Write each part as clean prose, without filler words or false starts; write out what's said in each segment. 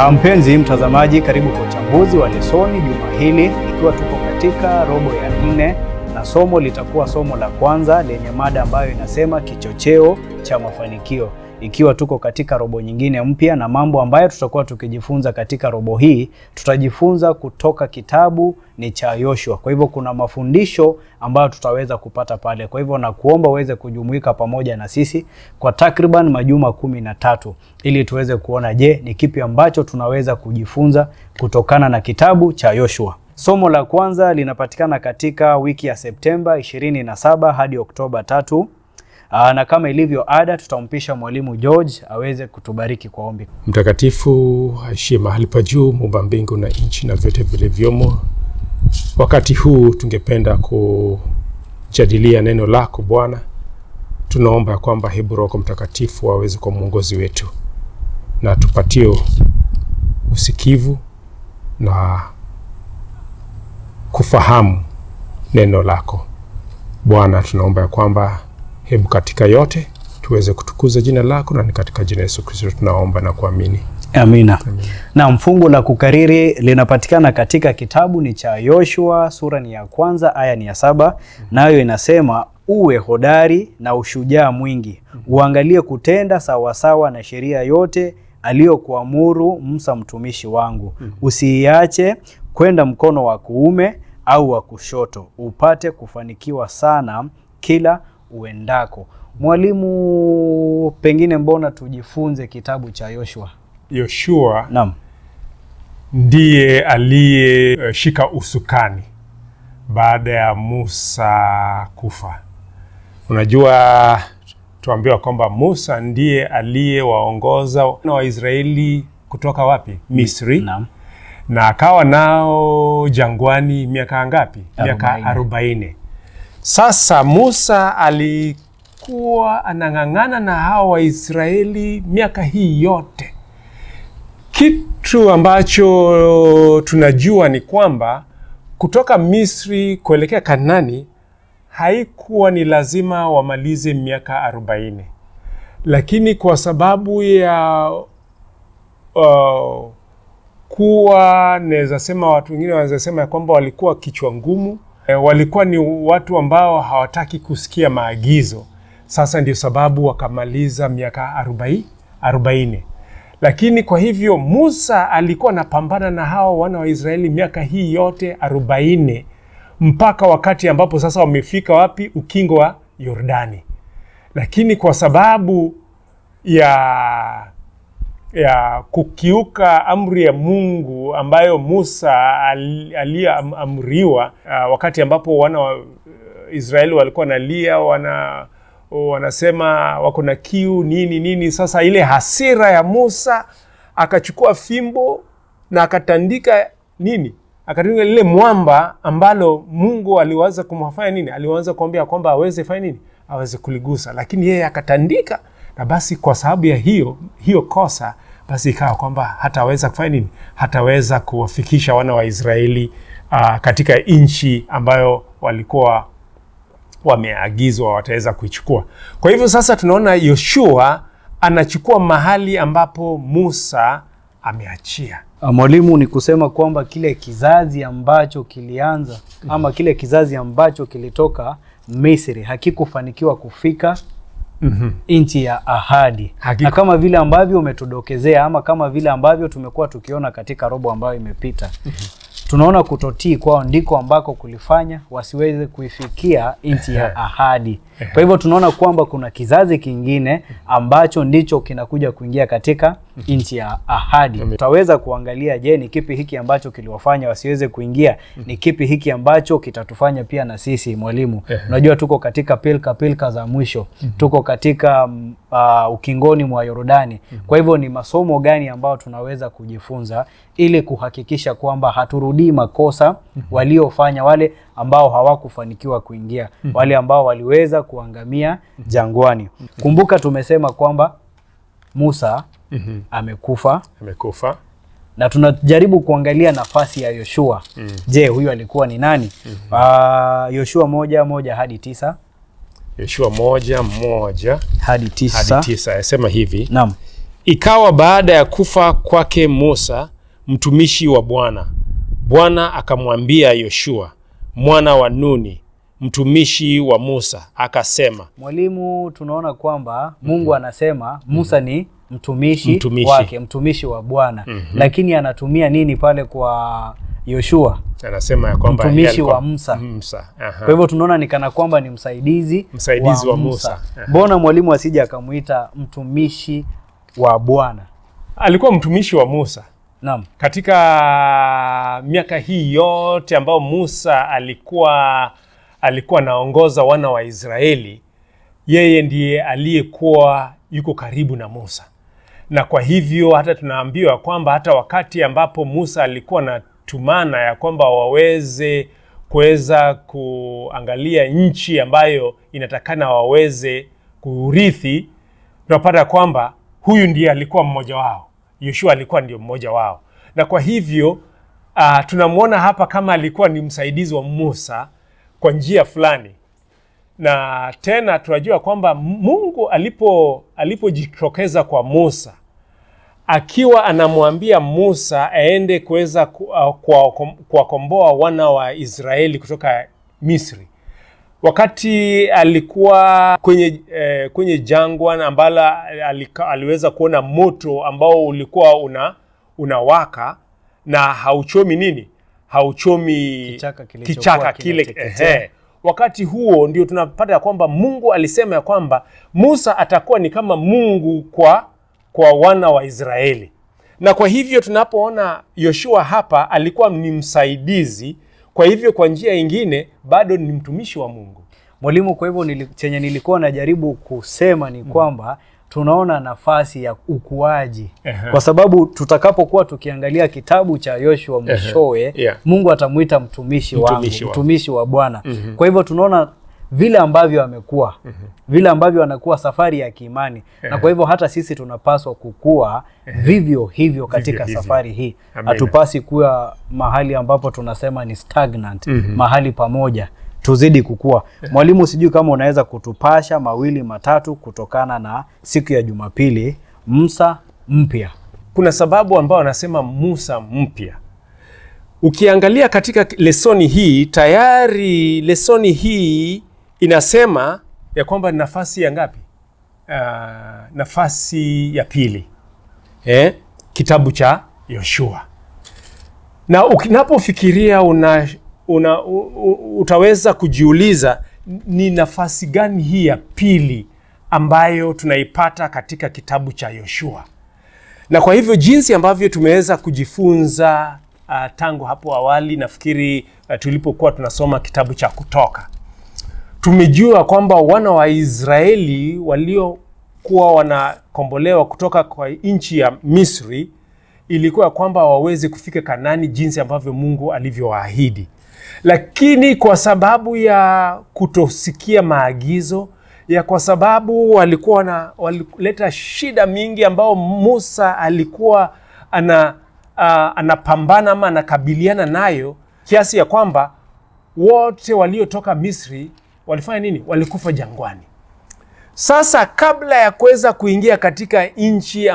Mpenzi mtazamaji, karibu kwa uchambuzi wa lesoni juma hili, ikiwa tuko katika robo ya 4 na somo litakuwa somo la kwanza lenye mada ambayo inasema kichocheo cha mafanikio. Ikiwa tuko katika robo nyingine mpya, na mambo ambayo tutakuwa tukijifunza katika robo hii, tutajifunza kutoka kitabu ni cha Yoshua. Kwa hivyo kuna mafundisho ambayo tutaweza kupata pale. Kwa hivyo nakuomba uweze kujumuika pamoja na sisi kwa takriban majuma 13 ili tuweze kuona ni kipi ambacho tunaweza kujifunza kutokana na kitabu cha Yoshua. Somo la kwanza linapatikana katika wiki ya Septemba 27 hadi Oktoba 3. Na kama ilivyo ada, tutampisha mwalimu George aweze kutubariki kwa ombi. Mtakatifu aishie mahali pa juu, muumba mbingu na nchi na vyote vilivyomo, wakati huu tungependa kujadilia neno lako Bwana. Tunaomba kwamba Hebu Roho Mtakatifu aweze kuwa mwongozi wetu na tupatie usikivu na kufahamu neno lako Bwana. Tunaomba kwamba hebu katika yote tuweze kutukuza jina lako, na ni katika jina Yesu Kristo tunaomba na kuamini. Amina. Na mfungu la kukariri linapatikana katika kitabu ni cha Yoshua, sura ni ya kwanza, aya ni ya 7. Nayo inasema, uwe hodari na ushujaa mwingi. Uangalie kutenda sawasawa na sheria yote aliyokuamuru Musa mtumishi wangu. Usiiache kwenda mkono wa kuume au wa kushoto, upate kufanikiwa sana kila uendako. Mwalimu, pengine mbona tujifunze kitabu cha Yoshua? Yoshua Naam, ndiye aliyeshika usukani baada ya Musa kufa. Unajua, tuambiwa kwamba Musa ndiye aliyewaongoza wana wa Israeli kutoka wapi? Misri. Naam. Na akawa nao jangwani miaka ngapi? Miaka 40. Sasa Musa alikuwa anang'ang'ana na hao wa Israeli miaka hii yote. Kitu ambacho tunajua ni kwamba kutoka Misri kuelekea Kanaani haikuwa ni lazima wamalize miaka 40. Lakini kwa sababu ya kuwa, naweza sema watu wengine wanaweza sema kwamba walikuwa kichwa ngumu, walikuwa ni watu ambao hawataki kusikia maagizo. Sasa ndio sababu wakamaliza miaka 40. Lakini kwa hivyo Musa alikuwa anapambana na hao wana wa Israeli miaka hii yote 40, mpaka wakati ambapo sasa wamefika wapi? Ukingo wa Yordani. Lakini kwa sababu ya kukiuka amri ya Mungu ambayo Musa aliamriwa, wakati ambapo wana wa Israeli walikuwa nalia, wanasema wako na kiu nini. Sasa ile hasira ya Musa, akachukua fimbo na akatandika akatandika lile mwamba ambalo Mungu aliwaza kumfanya aliwaanza kuambia kwamba aweze fanya aweze kuligusa, lakini yeye akatandika. Na basi kwa sababu ya hiyo kosa, basi ikawa kwamba hataweza kufanya hataweza kuwafikisha wana wa Israeli katika nchi ambayo walikuwa wameagizwa wataweza kuichukua. Kwa hivyo sasa tunaona Yoshua anachukua mahali ambapo Musa ameachia. Mwalimu, ni kusema kwamba kile kizazi ambacho kilianza ama kile kizazi ambacho kilitoka Misri hakikufanikiwa kufika nchi ya ahadi. Na kama vile ambavyo umetudokezea, ama kama vile ambavyo tumekuwa tukiona katika robo ambayo imepita, tunaona kutotii kwao ndiko ambako kulifanya wasiweze kuifikia nchi ya ahadi. Kwa hivyo tunaona kwamba kuna kizazi kingine ambacho ndicho kinakuja kuingia katika nchi ya ahadi. Tutaweza kuangalia ni kipi hiki ambacho kiliwafanya wasiweze kuingia, ni kipi hiki ambacho kitatufanya pia na sisi. Mwalimu, unajua tuko katika pilka za mwisho, tuko katika ukingoni mwa Yordani. Kwa hivyo ni masomo gani ambayo tunaweza kujifunza ili kuhakikisha kwamba haturudii makosa waliofanya wale ambao hawakufanikiwa kuingia, wale ambao waliweza kuangamia jangwani. Kumbuka tumesema kwamba Musa amekufa. Na tunajaribu kuangalia nafasi ya Yoshua. Huyu alikuwa ni nani? Yoshua 1:1 hadi 9. Yoshua 1:1 hadi 9. Yasema hivi. Naam. Ikawa baada ya kufa kwake Musa, mtumishi wa Bwana, Bwana akamwambia Yoshua, mwana wa Nuni, mtumishi wa Musa, akasema. Mwalimu, tunaona kwamba Mungu anasema Musa ni mtumishi wake, mtumishi wa Bwana. Lakini anatumia nini pale kwa Yoshua? Anasema ya kwamba mtumishi wa Musa. Kwa hivyo tunaona ni kana kwamba ni msaidizi wa Musa. Mbona mwalimu asije akamuita mtumishi wa Bwana? Alikuwa mtumishi wa Musa. Naam. Katika miaka hii yote ambao Musa alikuwa anaongoza wana wa Israeli, yeye ndiye aliyekuwa yuko karibu na Musa. Na kwa hivyo hata tunaambiwa kwamba hata wakati ambapo Musa alikuwa na tumana ya kwamba waweze kuweza kuangalia nchi ambayo inatakana waweze kurithi, tunapata kwamba huyu ndiye alikuwa mmoja wao. Yoshua alikuwa ndio mmoja wao. Na kwa hivyo tunamuona hapa kama alikuwa ni msaidizi wa Musa kwa njia fulani. Na tena tunajua kwamba Mungu alipojitokeza kwa Musa, akiwa anamwambia Musa aende kuweza kuwakomboa wana wa Israeli kutoka Misri. Wakati alikuwa kwenye jangwa ambalo aliweza kuona moto ambao ulikuwa unawaka na hauchomi nini? Hauchomi kichaka kile. Wakati huo ndio tunapata kwamba Mungu alisema ya kwamba Musa atakuwa ni kama Mungu kwa wana wa Israeli. Na kwa hivyo tunapoona Yoshua hapa alikuwa ni msaidizi, kwa hivyo kwa njia nyingine bado ni mtumishi wa Mungu. Mwalimu, kwa hivyo chenye nilikuwa najaribu kusema ni kwamba tunaona nafasi ya ukuaji. Kwa sababu tutakapokuwa tukiangalia kitabu cha Yoshua mwishowe, Mungu atamuita mtumishi wa Bwana. Kwa hivyo tunaona vile ambavyo amekuwa, vile ambavyo anakuwa safari ya kiimani. Na kwa hivyo hata sisi tunapaswa kukua vivyo hivyo katika safari hii. Hatupasi kuwa mahali ambapo tunasema ni stagnant, mahali pamoja. Tuzidi kukua. Mwalimu, sijui kama unaweza kutupasha mawili matatu kutokana na siku ya Jumapili, Musa mpya. Kuna sababu ambao anasema Musa mpya. Ukiangalia katika lesoni hii, tayari lesoni hii inasema ya kwamba nafasi ya ngapi? Nafasi ya pili. Kitabu cha Yoshua. Na ukinapofikiria utaweza kujiuliza ni nafasi gani hii ya pili ambayo tunaipata katika kitabu cha Yoshua. Na kwa hivyo jinsi ambavyo tumeweza kujifunza tangu hapo awali, nafikiri tulipokuwa tunasoma kitabu cha Kutoka, tumejua kwamba wana wa Israeli waliokuwa wanakombolewa kutoka kwa nchi ya Misri ilikuwa kwamba waweze kufika Kanaani jinsi ambavyo Mungu alivyowaahidi. Lakini kwa sababu ya kutosikia maagizo, kwa sababu walileta shida mingi ambao Musa alikuwa anapambana ama anakabiliana nayo, kiasi ya kwamba wote waliotoka Misri walifanya nini? Walikufa jangwani. Sasa kabla ya kuweza kuingia katika nchi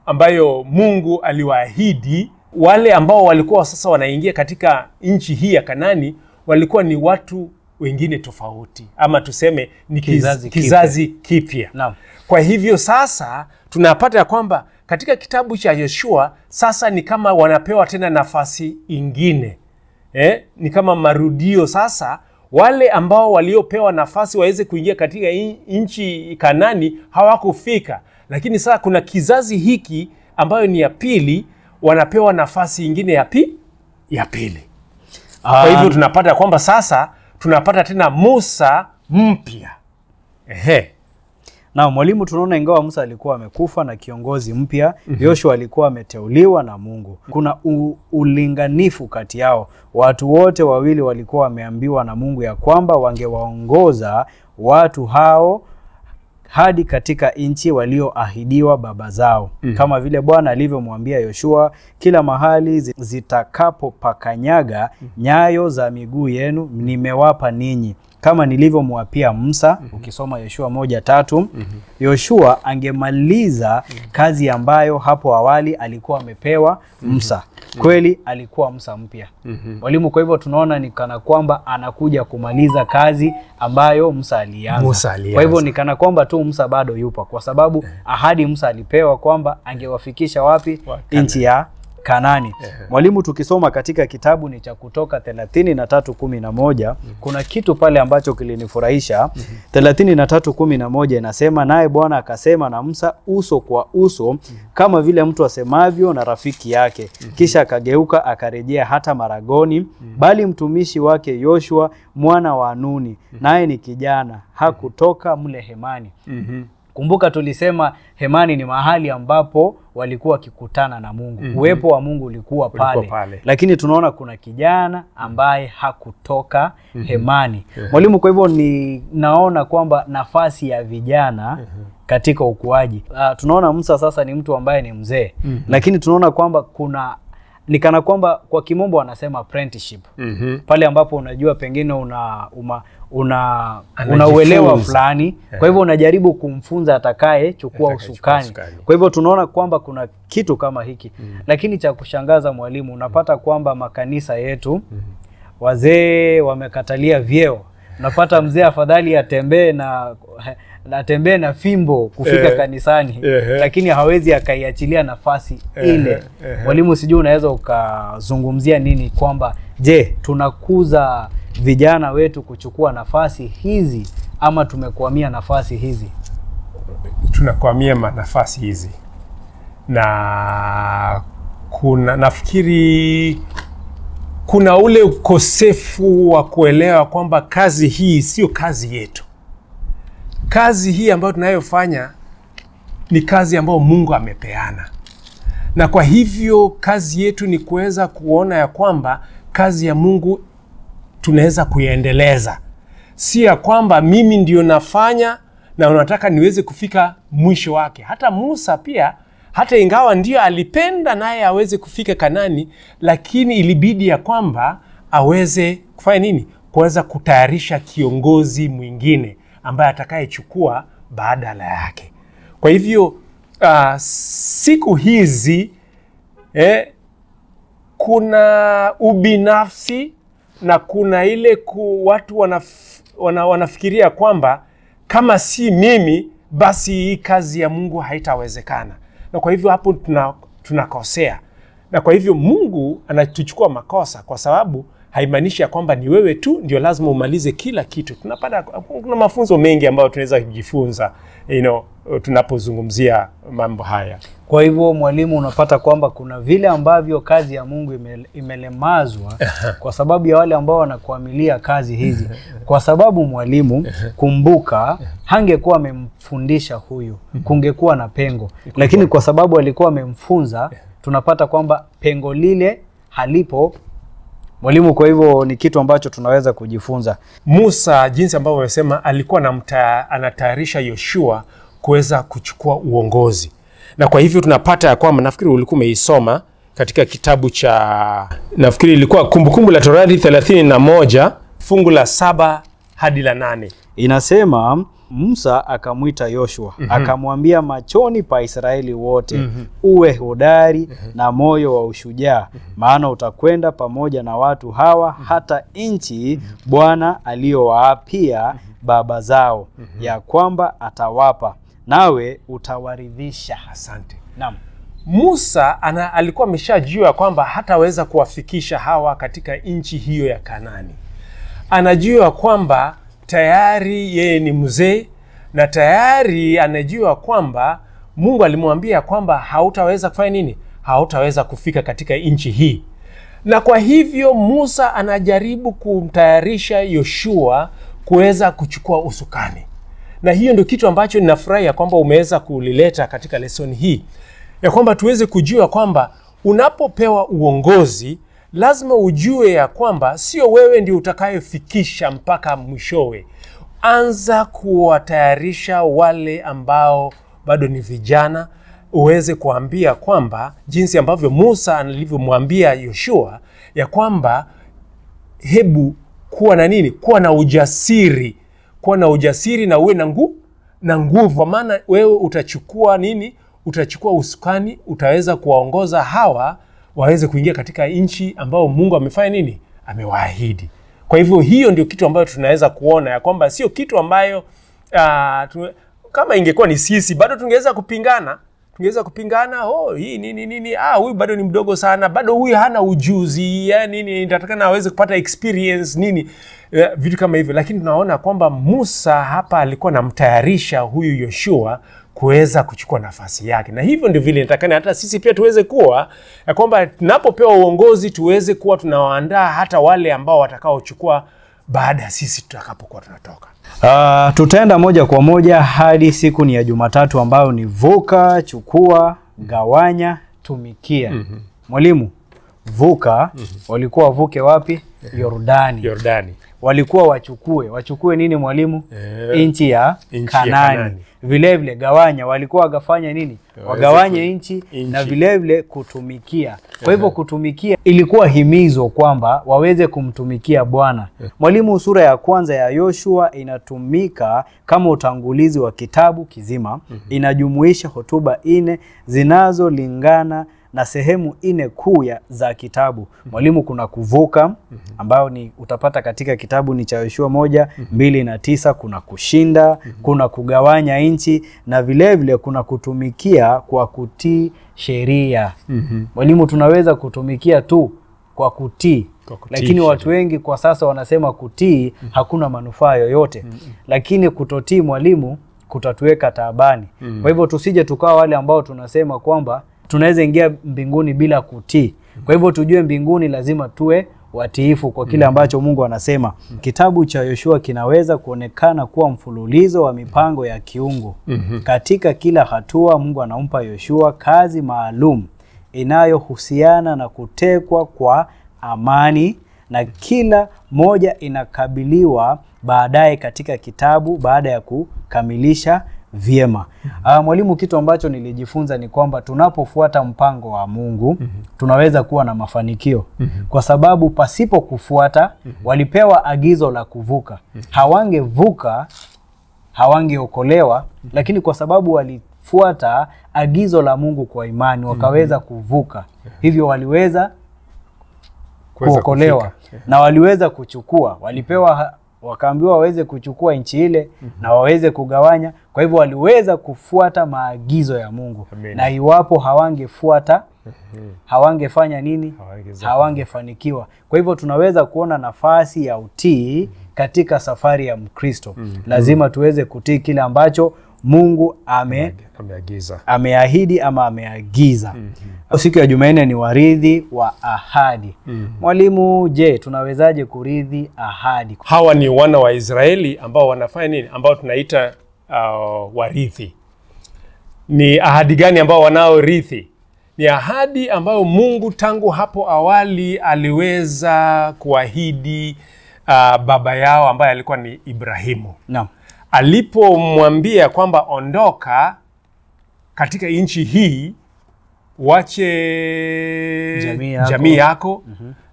ambayo Mungu aliwaahidi, wale ambao walikuwa sasa wanaingia katika nchi hii ya Kanaani walikuwa ni watu wengine tofauti, ama tuseme ni kizazi kipya. Kwa hivyo sasa tunapata ya kwamba katika kitabu cha Yoshua sasa ni kama wanapewa tena nafasi ingine. Ni kama marudio sasa. Wale ambao waliopewa nafasi waweze kuingia katika nchi Kanaani hawakufika. Lakini sasa kuna kizazi hiki ambayo ni ya pili, wanapewa nafasi ingine ya pili. Kwa hivyo tunapata kwamba sasa tunapata tena Musa mpya. Na mwalimu, tunaona ingawa Musa alikuwa amekufa na kiongozi mpya, Yoshua alikuwa ameteuliwa na Mungu. Kuna ulinganifu kati yao. Watu wote wawili walikuwa wameambiwa na Mungu ya kwamba wangewaongoza watu hao hadi katika nchi walioahidiwa baba zao. Kama vile Bwana alivyomwambia Yoshua, kila mahali zitakapopakanyaga nyayo za miguu yenu nimewapa ninyi, kama nilivyomwapia Musa. Ukisoma Yoshua 1:3, Yoshua angemaliza kazi ambayo hapo awali alikuwa amepewa Musa. Kweli alikuwa Musa mpya. Walimu, kwa hivyo tunaona ni kana kwamba anakuja kumaliza kazi ambayo Musa alianza. Kwa hivyo ni kana kwamba tu Musa bado yupo, kwa sababu ahadi Musa alipewa kwamba angewafikisha wapi? Nchi ya Kanani. Mwalimu, tukisoma katika kitabu ni cha Kutoka 33:11, kuna kitu pale ambacho kilinifurahisha. 33:11 inasema, naye Bwana akasema na Musa uso kwa uso kama vile mtu asemavyo na rafiki yake. Kisha akageuka akarejea hata Maragoni, bali mtumishi wake Yoshua mwana wa Nuni, naye ni kijana, hakutoka mle hemani. Kumbuka tulisema hemani ni mahali ambapo walikuwa wakikutana na Mungu. Uwepo wa Mungu ulikuwa pale. Lakini tunaona kuna kijana ambaye hakutoka hemani. Mwalimu, kwa hivyo naona kwamba nafasi ya vijana katika ukuaji. Tunaona Musa sasa ni mtu ambaye ni mzee. Lakini tunaona kwamba ni kana kwamba kwa kimombo wanasema apprenticeship. Pale ambapo unajua pengine una uelewa fulani, kwa hivyo unajaribu kumfunza atakaye chukua usukani. Kwa hivyo tunaona kwamba kuna kitu kama hiki. Lakini cha kushangaza mwalimu, unapata kwamba makanisa yetu wazee wamekatalia vyeo. Unapata mzee afadhali atembee na fimbo kufika kanisani, lakini hawezi akaiachilia nafasi ile. Mwalimu, sijui unaweza ukazungumzia nini kwamba je, tunakuza vijana wetu kuchukua nafasi hizi ama tumekwamia nafasi hizi? Tunakwamia nafasi hizi. Na nafikiri kuna ule ukosefu wa kuelewa kwamba kazi hii sio kazi yetu. Kazi hii ambayo tunayofanya ni kazi ambayo Mungu amepeana. Na kwa hivyo kazi yetu ni kuweza kuona ya kwamba kazi ya Mungu tunaweza kuiendeleza. Si ya kwamba mimi ndio nafanya na unataka niweze kufika mwisho wake. Hata Musa pia, hata ingawa ndio alipenda naye aweze kufika Kanani, lakini ilibidi ya kwamba aweze kufanya nini? Kuweza kutayarisha kiongozi mwingine ambaye atakayechukua badala yake. Kwa hivyo siku hizi kuna ubinafsi na kuna ile watu wanafikiria kwamba kama si mimi basi hii kazi ya Mungu haitawezekana. Na kwa hivyo hapo tunakosea. Na kwa hivyo Mungu anatuchukua makosa, kwa sababu haimaanishi kwamba ni wewe tu ndio lazima umalize kila kitu. Kuna mafunzo mengi ambayo tunaweza kujifunza tunapozungumzia mambo haya. Kwa hivyo mwalimu, unapata kwamba kuna vile ambavyo kazi ya Mungu imelemazwa kwa sababu ya wale ambao wanakuamilia kazi hizi. Kwa sababu mwalimu, kumbuka, hangekuwa amemfundisha huyu, kungekuwa na pengo. Lakini kwa sababu alikuwa amemfunza, tunapata kwamba pengo lile halipo. Mwalimu, kwa hivyo ni kitu ambacho tunaweza kujifunza. Musa, jinsi ambavyo wamesema, alikuwa anatayarisha Yoshua kuweza kuchukua uongozi. Na kwa hivyo tunapata ya kwamba, nafikiri ulikuwa umeisoma katika kitabu cha, nafikiri ilikuwa Kumbukumbu la Torati 31 fungu la 7 hadi la 8. Inasema, Musa akamwita Yoshua, akamwambia machoni pa Israeli wote, uwe hodari na moyo wa ushujaa, maana utakwenda pamoja na watu hawa hata nchi Bwana aliyowaapia baba zao ya kwamba atawapa, nawe utawaridhisha. Asante. Naam. Musa alikuwa ameshajua kwamba hataweza kuwafikisha hawa katika nchi hiyo ya Kanani. Anajua kwamba tayari yeye ni mzee, na tayari anajua kwamba Mungu alimwambia kwamba hautaweza kufanya nini? Hautaweza kufika katika nchi hii. Na kwa hivyo Musa anajaribu kumtayarisha Yoshua kuweza kuchukua usukani. Na hiyo ndio kitu ambacho ninafurahi kwamba umeweza kulileta katika lesson hii. Ya kwamba tuweze kujua kwamba unapopewa uongozi, lazima ujue ya kwamba sio wewe ndio utakayefikisha mpaka mwishowe. Anza kuwatayarisha wale ambao bado ni vijana, uweze kuambia kwamba jinsi ambavyo Musa alivyomwambia Yoshua ya kwamba hebu kuwa na nini? Kuwa na ujasiri. Kuwa na ujasiri na uwe na nguvu. Kwa maana wewe utachukua nini? Utachukua usukani, utaweza kuwaongoza hawa waweze kuingia katika nchi ambao Mungu amefanya nini? Amewaahidi. Kwa hivyo hiyo ndio kitu ambayo tunaweza kuona ya kwamba sio kitu ambayo kama ingekuwa ni sisi bado tungeweza kupingana. Tungeweza kupingana, hii nini, huyu bado ni mdogo sana, bado huyu hana ujuzi, nini, inatakana aweze kupata experience nini, vitu kama hivyo. Lakini tunaona kwamba Musa hapa alikuwa anamtayarisha huyu Yoshua kuweza kuchukua nafasi yake. Na hivyo ndio vile inatakana hata sisi pia tuweze kuwa ya kwamba tunapopewa uongozi tuweze kuwa tunawaandaa hata wale ambao watakaochukua baada ya sisi tutakapokuwa tunatoka. Tutaenda moja kwa moja hadi siku ni ya Jumatatu ambayo ni vuka, chukua, gawanya, tumikia. Mwalimu, vuka, walikuwa wavuke wapi? Yordani. Walikuwa wachukue nini mwalimu? Nchi ya Kanaani. Vile vile gawanya, walikuwa wagafanya nini? Wagawanye nchi, na vile vile kutumikia. Kwa hivyo kutumikia ilikuwa himizo kwamba waweze kumtumikia Bwana. Mwalimu, sura ya kwanza ya Yoshua inatumika kama utangulizi wa kitabu kizima. Inajumuisha hotuba 4 zinazolingana na sehemu 4 kuu za kitabu. Mwalimu, kuna kuvuka ambao ni utapata katika kitabu ni cha Yoshua 1, 2 na 9. Kuna kushinda, kuna kugawanya nchi, na vile vile kuna kutumikia kwa kutii sheria. Mwalimu, tunaweza kutumikia tu kwa kutii. Lakini watu wengi kwa sasa wanasema kutii hakuna manufaa yoyote. Lakini kutotii mwalimu kutatuweka taabani. Kwa hivyo tusije tukawa wale ambao tunasema kwamba tunaweza ingia mbinguni bila kutii. Kwa hivyo tujue mbinguni lazima tuwe watiifu kwa kile ambacho Mungu anasema. Kitabu cha Yoshua kinaweza kuonekana kuwa mfululizo wa mipango ya kiungu. Katika kila hatua Mungu anampa Yoshua kazi maalum inayohusiana na kutekwa kwa amani, na kila moja inakabiliwa baadaye katika kitabu baada ya kukamilisha vyema. Mwalimu, kitu ambacho nilijifunza ni kwamba tunapofuata mpango wa Mungu tunaweza kuwa na mafanikio. Kwa sababu pasipo kufuata, walipewa agizo la kuvuka. Hawangevuka, hawangeokolewa, lakini kwa sababu walifuata agizo la Mungu kwa imani wakaweza kuvuka. Hivyo waliweza kuokolewa na waliweza kuchukua. Wakaambiwa waweze kuchukua nchi ile na waweze kugawanya. Kwa hivyo waliweza kufuata maagizo ya Mungu. Na iwapo hawangefuata, hawangefanya nini? Hawangefanikiwa. Kwa hivyo tunaweza kuona nafasi ya utii katika safari ya Mkristo. Lazima tuweze kutii kile ambacho Mungu ameahidi ama ameagiza. Siku ya Jumanne ni warithi wa ahadi. Mwalimu, je, tunawezaje kurithi ahadi? Hawa ni wana wa Israeli ambao wanafanya nini? Ambao tunaita warithi. Ni ahadi gani ambao wanaorithi? Ni ahadi ambayo Mungu tangu hapo awali aliweza kuahidi baba yao ambaye alikuwa ni Ibrahimu. Naam. Alipomwambia kwamba ondoka katika nchi hii, wache jamii yako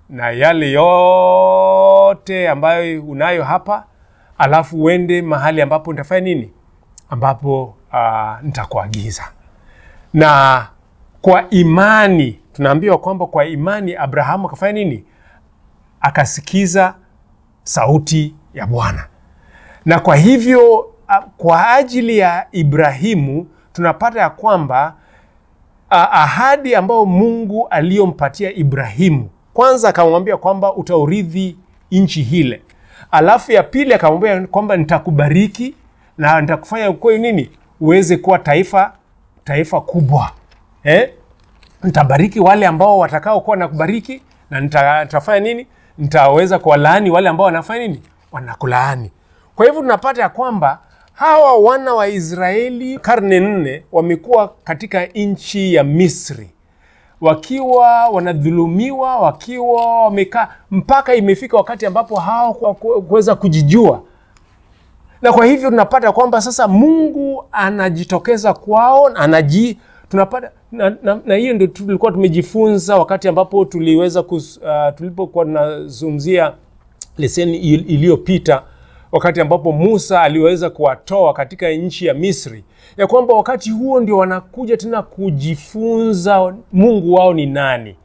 na yale yote ambayo unayo hapa, alafu uende mahali ambapo nitafanya nini? Ambapo nitakuagiza. Na kwa imani, tunaambiwa kwamba kwa imani Abrahamu akafanya nini? Akasikiza sauti ya Bwana. Na kwa hivyo kwa ajili ya Ibrahimu tunapata ya kwamba ahadi ambayo Mungu aliyompatia Ibrahimu, kwanza akamwambia kwamba utaurithi nchi hile. Alafu ya pili akamwambia kwamba nitakubariki na nitakufanya uwe nini? Uweze kuwa taifa kubwa. Nitabariki wale ambao watakao kuwa nakubariki, na nitafanya nini? Nitaweza kuwalaani wale ambao wanafanya nini? Wanakulaani. Kwa hivyo tunapata ya kwamba hawa wana wa Israeli karne 4 wamekuwa katika nchi ya Misri, wakiwa wanadhulumiwa, wakiwa wamekaa, mpaka imefika wakati ambapo hawakuweza kujijua. Na kwa hivyo tunapata kwamba sasa Mungu anajitokeza kwao, tunapata na hiyo ndio tulikuwa tumejifunza wakati ambapo tuliweza tulipokuwa tunazungumzia leseni iliyopita, wakati ambapo Musa aliweza kuwatoa katika nchi ya Misri, ya kwamba wakati huo ndio wanakuja tena kujifunza Mungu wao ni nani.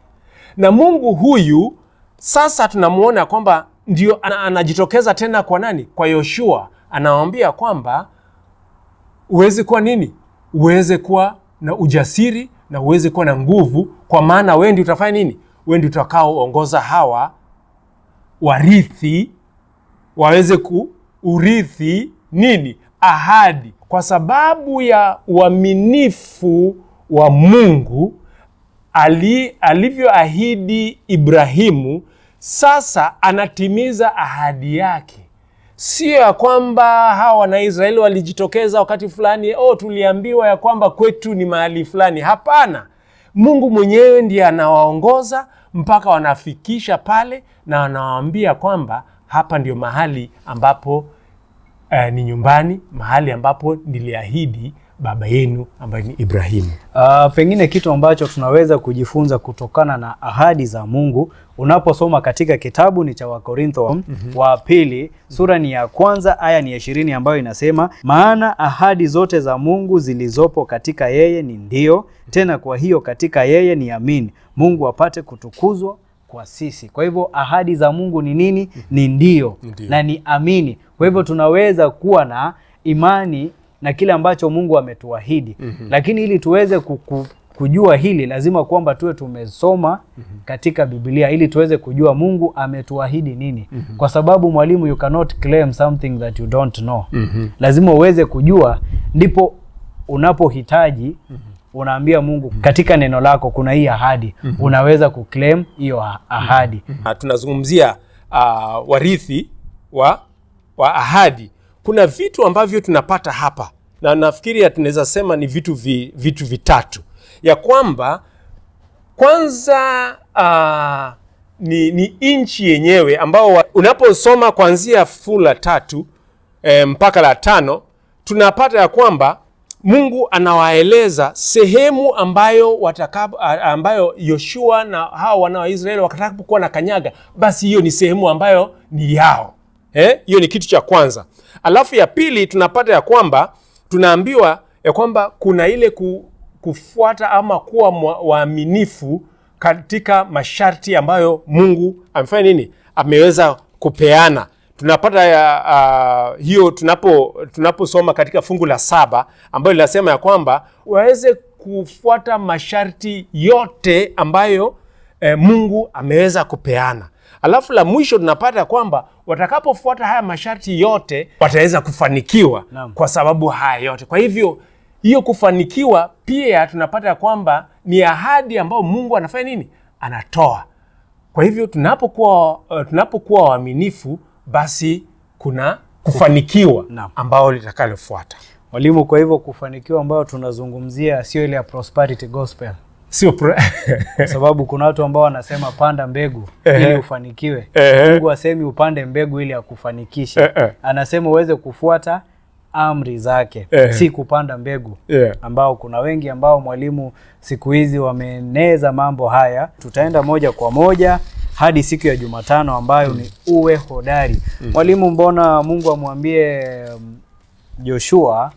Na Mungu huyu sasa tunamuona kwamba ndio anajitokeza tena kwa nani? Kwa Yoshua. Anawaambia kwamba uweze kuwa nini? Uweze kuwa na ujasiri na uweze kuwa na nguvu, kwa maana wewe ndio utafanya nini? Wewe ndio utakaoongoza hawa warithi waweze kuurithi nini? Ahadi. Kwa sababu ya uaminifu wa Mungu alivyoahidi Ibrahimu, sasa anatimiza ahadi yake. Sio ya kwamba hawa Wanaisraeli walijitokeza wakati fulani, tuliambiwa ya kwamba kwetu ni mahali fulani. Hapana. Mungu mwenyewe ndiye anawaongoza mpaka wanafikisha pale, na anawaambia kwamba hapa ndio mahali ambapo ni nyumbani, mahali ambapo niliahidi baba yenu ambaye ni Ibrahimu. Pengine kitu ambacho tunaweza kujifunza kutokana na ahadi za Mungu, unaposoma katika kitabu ni cha Wakorintho wa pili, sura ni ya 1 aya ni ya 20, ambayo inasema, maana ahadi zote za Mungu zilizopo katika yeye ni ndio, tena kwa hiyo katika yeye ni amini, Mungu apate kutukuzwa kwa sisi. Kwa hivyo ahadi za Mungu ni nini? Ni ndio na ni amini. Kwa hivyo tunaweza kuwa na imani na kile ambacho Mungu ametuahidi. Lakini ili tuweze kujua hili, lazima kwamba tuwe tumesoma katika Biblia ili tuweze kujua Mungu ametuahidi nini. Kwa sababu mwalimu, you cannot claim something that you don't know. Lazima uweze kujua, ndipo unapohitaji unaambia Mungu katika neno lako kuna hii ahadi. Unaweza kuclaim hiyo ahadi. Tunazungumzia warithi wa ahadi. Kuna vitu ambavyo tunapata hapa, na nafikiri tunaweza sema ni vitu vitatu. Ya kwamba kwanza ni nchi yenyewe, ambao unaposoma kuanzia fungu la 3 mpaka la 5, tunapata ya kwamba Mungu anawaeleza sehemu ambayo Yoshua na hao wana wa Israeli watakapokuwa na kanyaga, basi hiyo ni sehemu ambayo ni yao. Hiyo ni kitu cha kwanza. Alafu ya pili, tunapata ya kwamba tunaambiwa ya kwamba kuna ile kufuata ama kuwa waaminifu katika masharti ambayo Mungu amefanya nini? Ameweza kupeana. Tunapata hiyo tunaposoma katika fungu la 7, ambayo linasema ya kwamba waweze kufuata masharti yote ambayo Mungu ameweza kupeana. Alafu la mwisho tunapata kwamba watakapofuata haya masharti yote wataweza kufanikiwa kwa sababu haya yote. Kwa hivyo hiyo kufanikiwa pia tunapata kwamba ni ahadi ambayo Mungu anafanya nini? Anatoa. Kwa hivyo tunapokuwa waaminifu, basi kuna kufanikiwa ambao litakalofuata. Mwalimu, kwa hivyo kufanikiwa ambayo tunazungumzia sio ile ya prosperity gospel. Sio kwa sababu kuna watu ambao wanasema panda mbegu ili ufanikiwe. Mungu asemi upande mbegu ili akufanikishe. Anasema uweze kufuata amri zake, si kupanda mbegu. Ambao kuna wengi ambao, mwalimu, siku hizi wameneza mambo haya. Tutaenda moja kwa moja hadi siku ya Jumatano ambayo ni uwe hodari. Mwalimu, mbona Mungu amwambie Joshua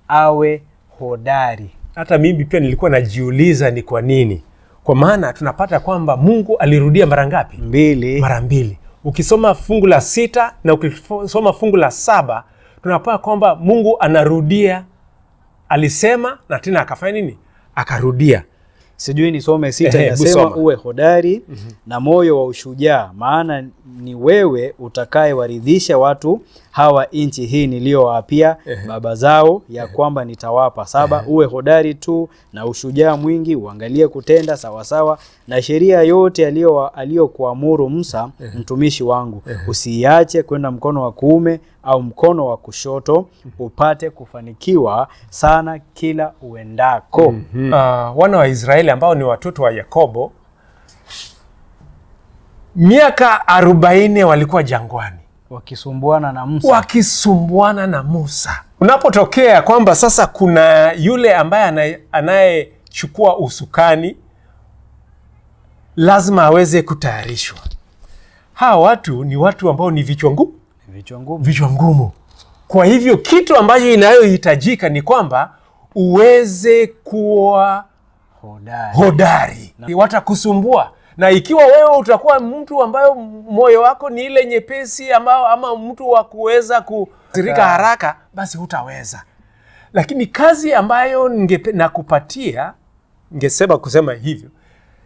awe hodari? Hata mimi pia nilikuwa najiuliza ni kwa nini. Kwa maana tunapata kwamba Mungu alirudia mara ngapi? 2. Mara 2. Ukisoma fungu la 6 na ukisoma fungu la 7, tunapata kwamba Mungu anarudia. Alisema na tena akafanya nini? Akarudia. Sijui nisome 6, inasema uwe hodari na moyo wa ushujaa, maana ni wewe utakayewaridhisha watu hawa nchi hii niliyowaapia baba zao ya kwamba nitawapa. 7, uwe hodari tu na ushujaa mwingi, uangalie kutenda sawasawa na sheria yote aliyokuamuru Musa mtumishi wangu. Usiache kwenda mkono wa kuume au mkono wa kushoto, upate kufanikiwa sana kila uendako. Wana wa Israeli ambao ni watoto wa Yakobo, miaka 40 walikuwa jangwani wakisumbuana na Musa. Unapotokea kwamba sasa kuna yule ambaye anayechukua usukani, lazima aweze kutayarishwa. hawa watu ni watu ambao ni vichwa ngumu. Kwa hivyo kitu ambacho inayohitajika ni kwamba uweze kuwa hodari. Watakusumbua. Na ikiwa wewe utakuwa mtu ambayo moyo wako ni ile nyepesi ama mtu wa kuweza kusirika haraka, basi hutaweza. Lakini kazi ambayo nakupatia, ningesema kusema hivyo,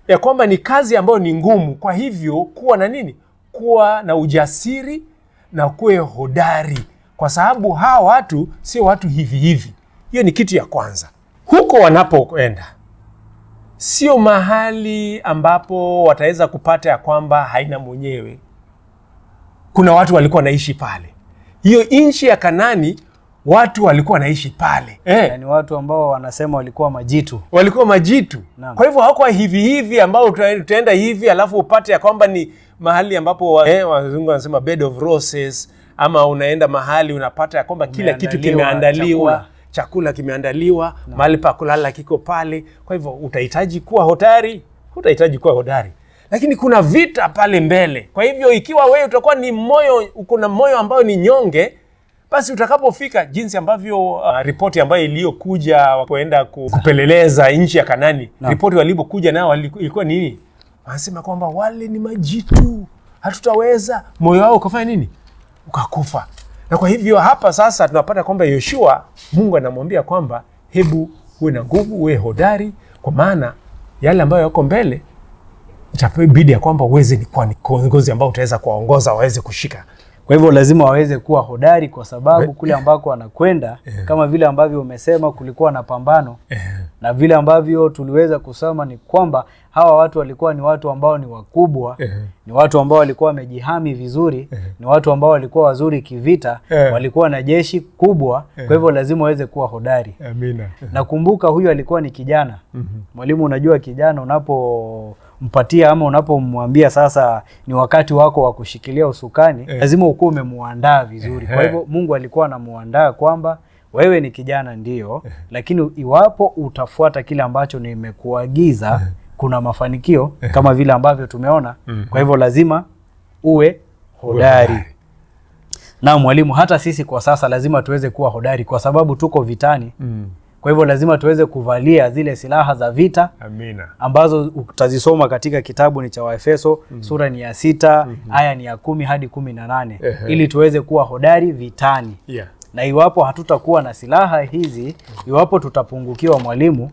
ya kwamba ni kazi ambayo ni ngumu. Kwa hivyo kuwa na nini? Kuwa na ujasiri na kuwe hodari. Kwa sababu hawa watu sio watu hivi. Hiyo ni kitu ya kwanza. Huko wanapokwenda sio mahali ambapo wataweza kupata ya kwamba haina mwenyewe. Kuna watu walikuwa naishi pale. Hiyo nchi ya Kanaani watu walikuwa naishi pale. Yani watu ambao wanasema walikuwa majitu. Kwa hivyo hawakuwa hivi ambao utaenda hivi alafu upate ya kwamba ni mahali ambapo wazungu wanasema bed of roses, ama unaenda mahali unapata ya kwamba kila kitu kimeandaliwa, chakula kimeandaliwa, mahali pa kulala kiko pale. Kwa hivyo utahitaji kuwa hodari, hutahitaji kuwa hodari. Lakini kuna vita pale mbele. Kwa hivyo ikiwa wewe utakuwa ni uko na moyo ambao ni nyonge, basi utakapofika jinsi ambavyo ripoti ambayo iliyokuja kuenda kupeleleza nchi ya Kanaani, ripoti walipokuja nao ilikuwa nini? Wanasema kwamba wale ni majitu, hatutaweza. Moyo wao ukafanya nini? Ukakufa. Na kwa hivyo hapa sasa tunapata kwamba Yoshua, Mungu anamwambia kwamba hebu uwe na nguvu, uwe hodari, kwa maana yale ambayo yako mbele itabidi ya kwamba uweze ni kiongozi ambao utaweza kuwaongoza waweze kushika. Kwa hivyo lazima waweze kuwa hodari, kwa sababu kule ambako wanakwenda, kama vile ambavyo umesema kulikuwa na pambano, na vile ambavyo tuliweza kusema ni kwamba hawa watu walikuwa ni watu ambao ni wakubwa, ni watu ambao walikuwa wamejihami vizuri, ni watu ambao walikuwa wazuri kivita, walikuwa na jeshi kubwa. Kwa hivyo lazima waweze kuwa hodari. Amina. Nakumbuka huyu alikuwa ni kijana. Mwalimu, unajua kijana unapompatia ama unapomwambia sasa ni wakati wako wa kushikilia usukani, lazima ukuwe umemuandaa vizuri. Kwa hivyo Mungu alikuwa anamuandaa kwamba wewe ni kijana ndio, lakini iwapo utafuata kile ambacho nimekuagiza, kuna mafanikio kama vile ambavyo tumeona. Kwa hivyo lazima uwe hodari. Na mwalimu, hata sisi kwa sasa lazima tuweze kuwa hodari, kwa sababu tuko vitani. Kwa hivyo lazima tuweze kuvalia zile silaha za vita. Amina. Ambazo utazisoma katika kitabu ni cha Waefeso, sura ni ya 6, aya ni ya 10 hadi 18, ili tuweze kuwa hodari vitani. Na iwapo hatutakuwa na silaha hizi, iwapo tutapungukiwa, mwalimu,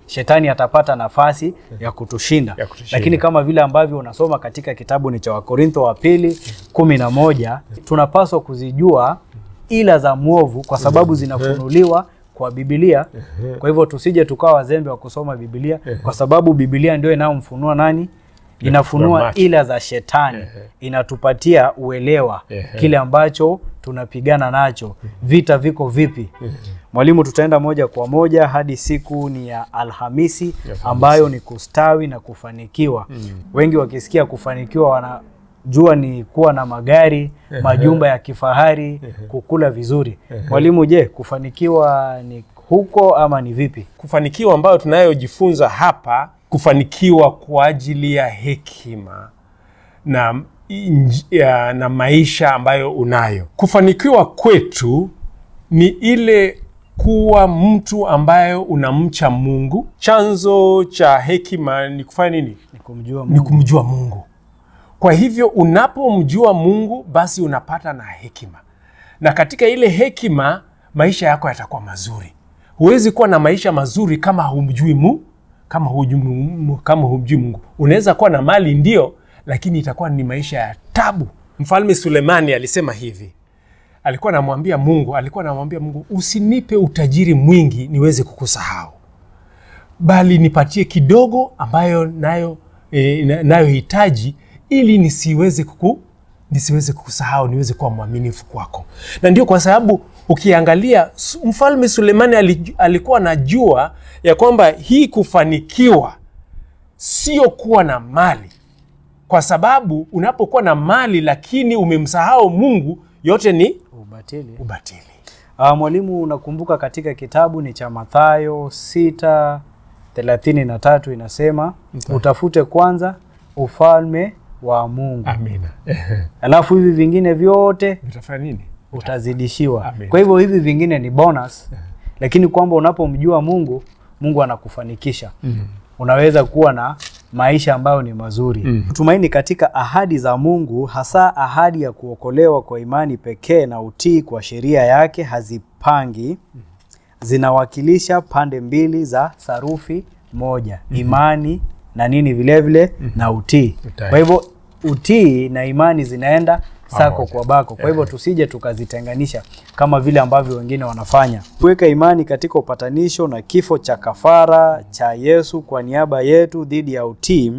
shetani atapata nafasi ya kutushinda. Lakini kama vile ambavyo unasoma katika kitabu ni cha Wakorintho wa pili 11, tunapaswa kuzijua ila za mwovu, kwa sababu zinafunuliwa kwa Biblia. Kwa hivyo tusije tukawa wazembe wa kusoma Biblia, kwa sababu Biblia ndio inayomfunua nani? Inafunua ila za shetani. Inatupatia uelewa kile ambacho tunapigana nacho, vita viko vipi. Mwalimu, tutaenda moja kwa moja hadi siku ni ya Alhamisi, ambayo ni kustawi na kufanikiwa. Wengi wakisikia kufanikiwa wanajua ni kuwa na magari, majumba ya kifahari, kukula vizuri. Mwalimu, je, kufanikiwa ni huko ama ni vipi? Kufanikiwa ambayo tunayojifunza hapa, kufanikiwa kwa ajili ya hekima na maisha ambayo unayo. Kufanikiwa kwetu ni ile kuwa mtu ambayo unamcha Mungu. Chanzo cha hekima ni kufanya nini? Ni kumjua Mungu. Kwa hivyo unapomjua Mungu, basi unapata na hekima. Na katika ile hekima, maisha yako yatakuwa mazuri. Huwezi kuwa na maisha mazuri kama humjui Mungu, kama humjui Mungu. Unaweza kuwa na mali ndio, lakini itakuwa ni maisha ya tabu. Mfalme Sulemani alisema hivi. Alikuwa anamwambia Mungu, usinipe utajiri mwingi niweze kukusahau, bali nipatie kidogo ambayo nayo hitaji, ili nisiweze kukusahau, niweze kuwa mwaminifu kwako. Na ndio kwa sababu ukiangalia Mfalme Sulemani alikuwa anajua ya kwamba hii kufanikiwa sio kuwa na mali. Kwa sababu unapokuwa na mali lakini umemsahau Mungu, yote ni ubatili. Mwalimu, unakumbuka katika kitabu ni cha Mathayo 6:33 inasema, utafute kwanza ufalme wa Mungu. Amina. Alafu hivi vingine vyote Utafanya nini? Utazidishiwa. Amina. Kwa hivyo hivi vingine ni bonus, lakini kwamba unapomjua Mungu, Mungu anakufanikisha. Unaweza kuwa na maisha ambayo ni mazuri. Tumaini katika ahadi za Mungu, hasa ahadi ya kuokolewa kwa imani pekee na utii kwa sheria yake, hazipangi, zinawakilisha pande mbili za sarufi moja, imani na nini vile vile na utii. Kwa hivyo utii na imani zinaenda sako kwa bako. Kwa hivyo tusije tukazitenganisha kama vile ambavyo wengine wanafanya. Kuweka imani katika upatanisho na kifo cha kafara cha Yesu kwa niaba yetu dhidi ya utii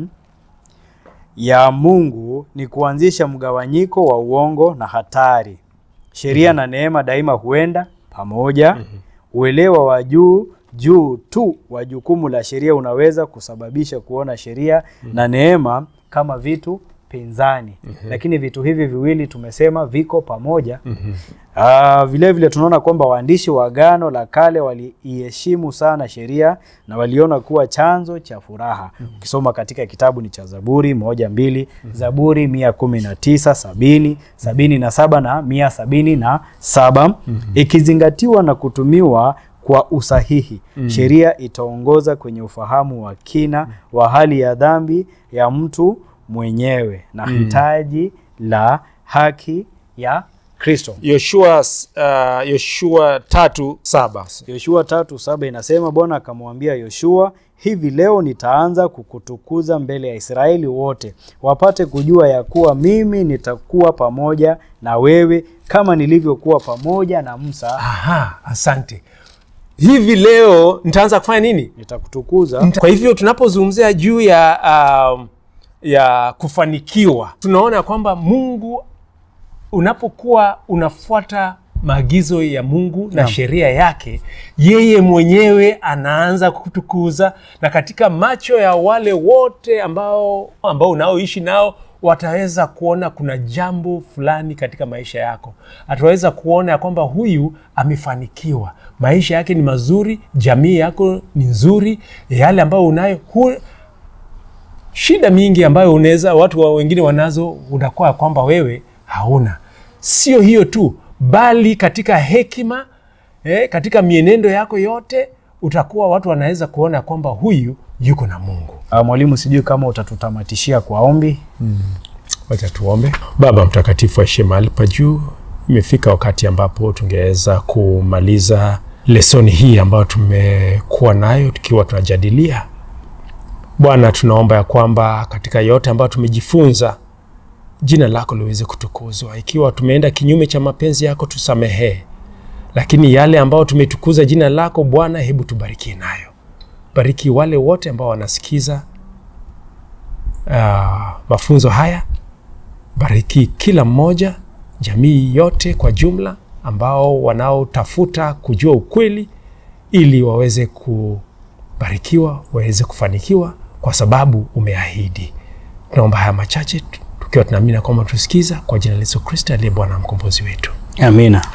ya Mungu ni kuanzisha mgawanyiko wa uongo na hatari. Sheria na neema daima huenda pamoja. Uelewa wa juu tu wa jukumu la sheria unaweza kusababisha kuona sheria na neema kama vitu pinzani. Lakini vitu hivi viwili tumesema viko pamoja. Vile vile tunaona kwamba waandishi wa Agano la Kale waliiheshimu sana sheria na waliona kuwa chanzo cha furaha. Ukisoma katika kitabu ni cha Zaburi 1:2, Zaburi 119, 70, 77 na 177, ikizingatiwa na kutumiwa kwa usahihi. Sheria itaongoza kwenye ufahamu wa kina wa hali ya dhambi ya mtu mwenyewe na hitaji la haki ya Kristo. Yoshua 3:7. Yoshua 3:7 inasema, Bwana akamwambia Yoshua, hivi leo nitaanza kukutukuza mbele ya Israeli wote, wapate kujua ya kuwa mimi nitakuwa pamoja na wewe kama nilivyokuwa pamoja na Musa. Asante. Hivi leo nitaanza kufanya nini? Nitakutukuza. Kwa hivyo tunapozungumzia juu ya kufanikiwa, tunaona kwamba Mungu, unapokuwa unafuata maagizo ya Mungu na sheria yake, yeye mwenyewe anaanza kukutukuza, na katika macho ya wale wote ambao unaoishi nao wataweza kuona kuna jambo fulani katika maisha yako. Ataweza kuona ya kwamba huyu amefanikiwa, maisha yake ni mazuri, jamii yako ni nzuri, yale ambayo unayo, shida mingi ambayo watu wengine wanazo, unakuwa kwamba wewe hauna. Sio hiyo tu, bali katika hekima, katika mienendo yako yote, utakuwa watu wanaweza kuona kwamba huyu yuko na Mungu. Mwalimu, sijui kama utatutamatishia kwa ombi. Wacha tuombe. Baba mtakatifu, aishiye mahali pa juu, imefika wakati ambapo tungeweza kumaliza lesoni hii ambayo tumekuwa nayo tukiwa tunajadilia. Bwana, tunaomba ya kwamba katika yote ambayo tumejifunza, jina lako liweze kutukuzwa. Ikiwa tumeenda kinyume cha mapenzi yako, tusamehe. Lakini yale ambayo tumetukuza jina lako, Bwana, hebu tubariki nayo. Bariki wale wote ambao wanasikiza mafunzo haya. Bariki kila mmoja, jamii yote kwa jumla ambao wanaotafuta kujua ukweli, ili waweze kubarikiwa, waweze kufanikiwa, kwa sababu umeahidi. Tunaomba haya machache tukiwa tunaamini kwamba tusikiza, kwa jina la Yesu Kristo aliye Bwana mkombozi wetu. Amina.